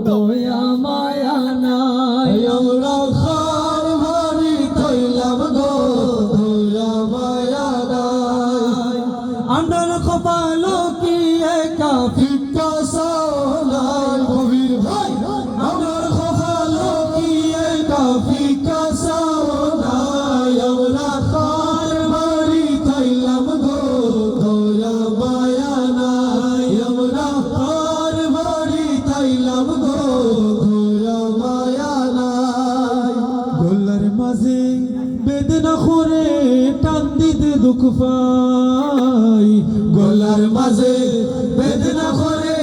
দয়া মায়া নাই। আমরা খার ভারি খাইলাম গো দয়া মায়া নাই। আন্ডার কপাল কি একা ভিক্ষা চাওয়াই কবির ভাই আমার কপাল কি একা ভিক্ষা চাওয়াই। আমরা খার ভারি খাইলাম গো দয়া মায়া নাই। আমরা খার ভারি খাইলাম গো দয়া মায়া নাই। গোলার মাঝে বেদনা করে টান দিতে দুঃখ পাই। গলার মাঝে বেদনা করে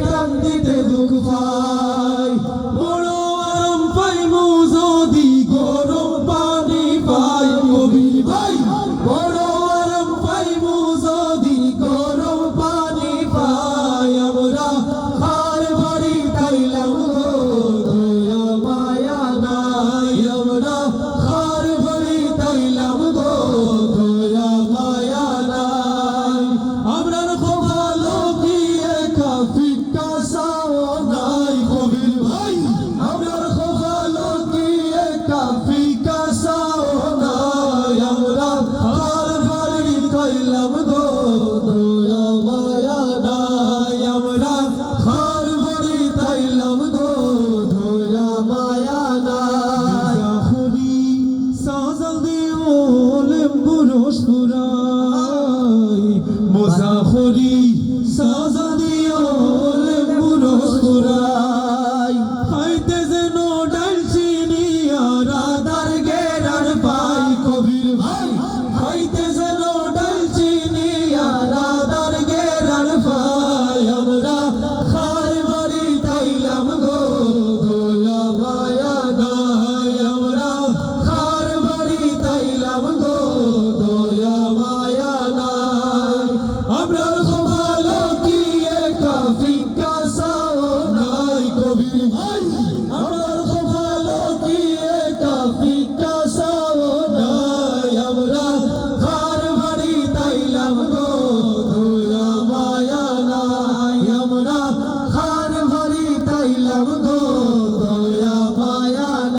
টান দিতে দুঃখ পাই। বড় আরাম পাইমু যদি গরম পানি পাই কবির ভাই বড় আরাম পাইমু যদি গরম পানি পাই। আমরা খার বাড়ি খাইলাম গো দয়া মায়া নাই। আমরা খার বাড়ি খাইলাম গো দয়া মায়া নাই। আমরার কপালো কি একা ভিক্ষা চাওয়া নাই কবির ভাই আমরার কপালো কি একা ভিক্ষা চাওয়া নাই। আমরা খার বাড়ি খাইলাম গো দয়া মায়া নাই। আমরা খার বাড়ি খাইলাম গো দয়া মায়া নাই। হরি সাজাল দিও লেম্বু রস পুরাই। মোজাফরি সাজাল দিও লেম্বু রস পুরাই। খাইতে যেন ডাল চিনি আর আদার গেরার পাই কবির ভাই খাইতে যেন ডাল চিনি আর আদার গেরার পাই। আমরা খার বাড়ি খাইলাম গো দয়া মায়া নাই। আমরা খার বাড়ি খাইলাম গো দয়া মায়া নাই। আমরার কপালো কি একা ভিক্ষা চাওয়া নাই কবির ভাই।